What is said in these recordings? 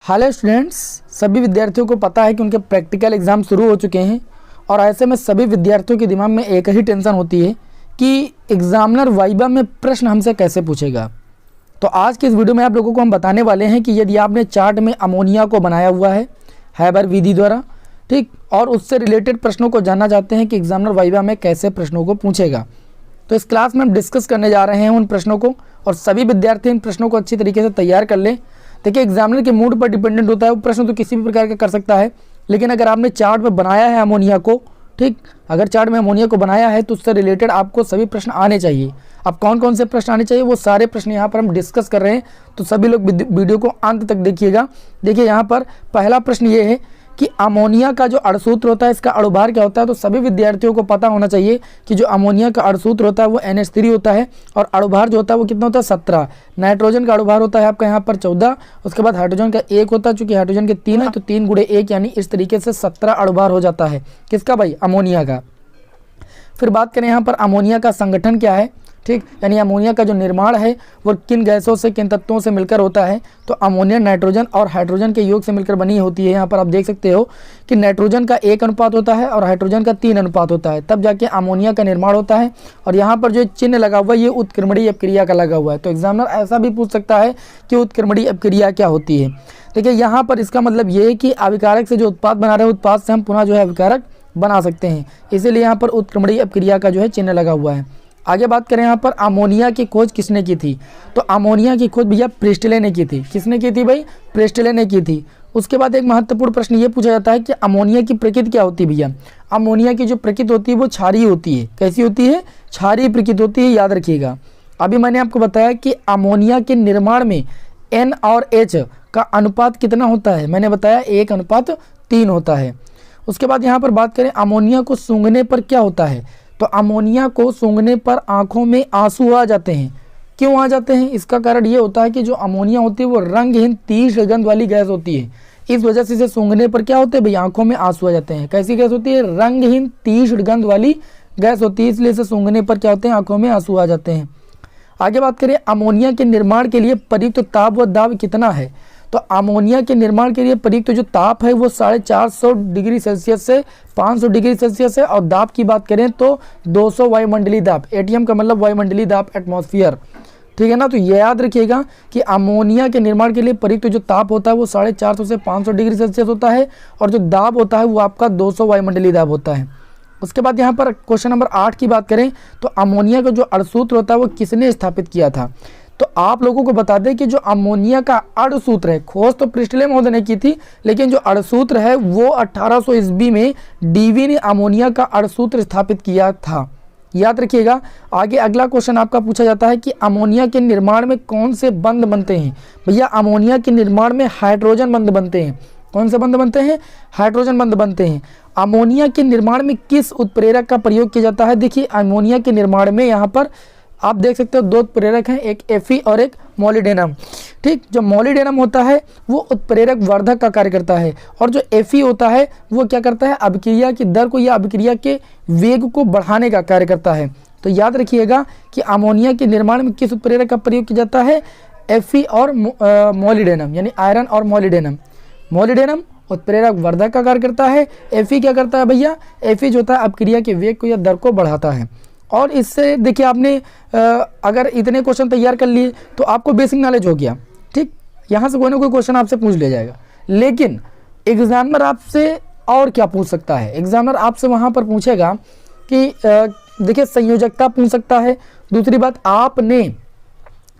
हाल students, सभी विद्यार्थियों को पता है कि उनके प्रैक्टिकल एग्ज़ाम शुरू हो चुके हैं और ऐसे में सभी विद्यार्थियों के दिमाग में एक ही टेंशन होती है कि एग्जामिनर वाइवा में प्रश्न हमसे कैसे पूछेगा। तो आज के इस वीडियो में आप लोगों को हम बताने वाले हैं कि यदि आपने चार्ट में अमोनिया को बनाया हुआ है हैबर विधि द्वारा, ठीक, और उससे रिलेटेड प्रश्नों को जानना चाहते हैं कि एग्जामिनर वाइवा में कैसे प्रश्नों को पूछेगा, तो इस क्लास में हम डिस्कस करने जा रहे हैं उन प्रश्नों को और सभी विद्यार्थी इन प्रश्नों को अच्छी तरीके से तैयार कर लें। देखिए, एग्जामिनर के मूड पर डिपेंडेंट होता है, वो प्रश्न तो किसी भी प्रकार का कर सकता है, लेकिन अगर आपने चार्ट में बनाया है अमोनिया को, ठीक, अगर चार्ट में अमोनिया को बनाया है तो उससे रिलेटेड आपको सभी प्रश्न आने चाहिए। अब कौन कौन से प्रश्न आने चाहिए वो सारे प्रश्न यहाँ पर हम डिस्कस कर रहे हैं, तो सभी लोग वीडियो को अंत तक देखिएगा। देखिए, यहाँ पर पहला प्रश्न ये है कि अमोनिया का जो अणुसूत्र होता है, इसका अणुभार क्या होता है। तो सभी विद्यार्थियों को पता होना चाहिए कि जो अमोनिया का अणुसूत्र होता है वो NH3 होता है और अणुभार जो होता है वो कितना होता है 17। नाइट्रोजन का अणुभार होता है आपका यहाँ पर 14, उसके बाद हाइड्रोजन का 1 होता है, चूंकि हाइड्रोजन के 3 है तो 3 × 1 यानी इस तरीके से 17 अणुभार हो जाता है। किसका भाई? अमोनिया का। फिर बात करें यहाँ पर अमोनिया का संगठन क्या है, ठीक, यानी अमोनिया का जो निर्माण है वो किन गैसों से, किन तत्वों से मिलकर होता है। तो अमोनिया नाइट्रोजन और हाइड्रोजन के योग से मिलकर बनी होती है। यहाँ पर आप देख सकते हो कि नाइट्रोजन का 1 अनुपात होता है और हाइड्रोजन का 3 अनुपात होता है, तब जाके अमोनिया का निर्माण होता है। और यहाँ पर जो चिन्ह लगा हुआ है ये उत्क्रमणीय अपक्रिया का लगा हुआ है। तो एग्जामिनर ऐसा भी पूछ सकता है कि उत्क्रमणीय अपक्रिया क्या होती है। देखिए, यहाँ पर इसका मतलब ये है कि अभिकारक से जो उत्पाद बना रहे हैं, उत्पाद से हम पुनः जो है अभिकारक बना सकते हैं, इसीलिए यहाँ पर उत्क्रमणीय अपक्रिया का जो है चिन्ह लगा हुआ है। आगे बात करें यहाँ पर अमोनिया की खोज किसने की थी। तो अमोनिया की खोज भैया प्रिस्टले ने की थी। किसने की थी भाई? प्रिस्टले ने की थी। उसके बाद एक महत्वपूर्ण प्रश्न ये पूछा जाता है कि अमोनिया की प्रकृति क्या होती है भैया। अमोनिया की जो प्रकृति होती है वो क्षारीय होती है। कैसी होती है? क्षारीय प्रकृति होती है, याद रखिएगा। अभी मैंने आपको बताया कि अमोनिया के निर्माण में N और H का अनुपात कितना होता है, मैंने बताया 1:3 होता है। उसके बाद यहाँ पर बात करें अमोनिया को सूंघने पर क्या होता है। तो अमोनिया को सूंघने पर आंखों में आंसू आ जाते हैं। क्यों आ जाते हैं? इसका कारण ये होता है कि जो अमोनिया होती है वो रंगहीन तीव्र गंध वाली गैस होती है। इस वजह से इसे सूंघने पर क्या होते हैं भाई? आंखों में आंसू आ जाते हैं। कैसी गैस होती है? रंगहीन तीव्र गंध वाली गैस होती है, इसलिए इसे सूंघने पर क्या होते हैं? आंखों में आंसू आ जाते हैं। आगे बात करें अमोनिया के निर्माण के लिए प्रयुक्त ताप व दाब कितना है। तो अमोनिया के निर्माण के लिए प्रयुक्त जो ताप है वो 450 डिग्री सेल्सियस से 500 डिग्री सेल्सियस है। और दाब की बात करें तो 200 वायुमंडलीय दाब, ATM का मतलब वायुमंडलीय दाब, एटमॉस्फेयर, ठीक है ना। तो ये याद रखिएगा कि अमोनिया के निर्माण के लिए प्रयुक्त जो ताप होता है वो 450 से 500 डिग्री सेल्सियस होता है और जो दाब होता है वो आपका 200 वायुमंडलीय दाब होता है। उसके बाद यहाँ पर क्वेश्चन नंबर 8 की बात करें तो अमोनिया का जो अणुसूत्र होता है वो किसने स्थापित किया था। तो आप लोगों को बता दें कि जो अमोनिया का अणुसूत्र है, खोज तो प्रिस्टले महोदय ने की थी, लेकिन जो अणुसूत्र है वो 1800 ईस्वी में डीवी ने अमोनिया का अणुसूत्र स्थापित किया था, याद रखिएगा। आगे अगला क्वेश्चन आपका पूछा जाता है कि अमोनिया के निर्माण में कौन से बंध बनते हैं। भैया, अमोनिया के निर्माण में हाइड्रोजन बंध बनते हैं। कौन से बंध बनते हैं? हाइड्रोजन बंध बनते हैं। अमोनिया के निर्माण में किस उत्प्रेरक का प्रयोग किया जाता है। देखिए, अमोनिया के निर्माण में यहाँ पर आप देख सकते हो 2 उत्प्रेरक हैं, एक Fe और एक मोलिडेनम, ठीक। जो मोलिडेनम होता है वो उत्प्रेरक वर्धक का कार्य करता है और जो Fe होता है वो क्या करता है? अभिक्रिया की दर को या अभिक्रिया के वेग को बढ़ाने का कार्य करता है। तो याद रखिएगा कि अमोनिया के निर्माण में किस उत्प्रेरक का प्रयोग किया जाता है? Fe और मोलिडेनम, यानी आयरन और मोलिडेनम। मोलिडेनम उत्प्रेरक वर्धक का कार्य करता है, Fe क्या करता है भैया? Fe जो होता है अभिक्रिया के वेग को या दर को बढ़ाता है। और इससे देखिए, आपने अगर इतने क्वेश्चन तैयार कर लिए तो आपको बेसिक नॉलेज हो गया, ठीक। यहाँ से कोई ना कोई क्वेश्चन आपसे पूछ लिया जाएगा, लेकिन एग्जामिनर आपसे और क्या पूछ सकता है। एग्जामिनर आपसे वहाँ पर पूछेगा कि देखिए, संयोजकता पूछ सकता है। दूसरी बात, आपने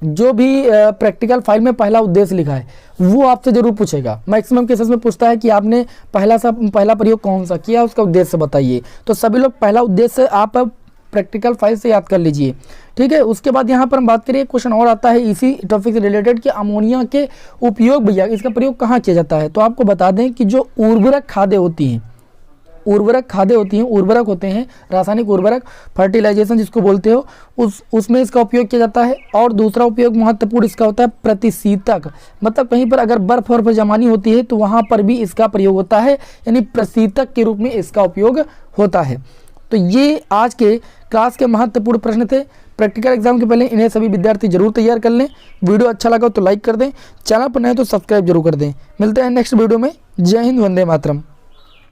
जो भी प्रैक्टिकल फाइल में पहला उद्देश्य लिखा है वो आपसे जरूर पूछेगा। मैक्सिमम केसेस में पूछता है कि आपने पहला प्रयोग कौन सा किया, उसका उद्देश्य बताइए। तो सभी लोग पहला उद्देश्य आप प्रैक्टिकल फाइल से याद कर लीजिए, ठीक है। उसके बाद यहाँ पर हम बात करिए, क्वेश्चन और आता है इसी टॉपिक से रिलेटेड कि अमोनिया के उपयोग भैया, इसका प्रयोग कहाँ किया जाता है। तो आपको बता दें कि जो उर्वरक खादें होती हैं, उर्वरक होते हैं, रासायनिक उर्वरक, फर्टिलाइजेशन जिसको बोलते हो, उसमें इसका उपयोग किया जाता है। और दूसरा उपयोग महत्वपूर्ण इसका होता है प्रतिशीतक, मतलब कहीं पर अगर बर्फ जमानी होती है तो वहाँ पर भी इसका प्रयोग होता है, यानी प्रशीतक के रूप में इसका उपयोग होता है। तो ये आज के क्लास के महत्वपूर्ण प्रश्न थे। प्रैक्टिकल एग्जाम के पहले इन्हें सभी विद्यार्थी जरूर तैयार कर लें। वीडियो अच्छा लगा तो लाइक कर दें, चैनल पर नए तो सब्सक्राइब जरूर कर दें। मिलते हैं नेक्स्ट वीडियो में। जय हिंद, वंदे मातरम।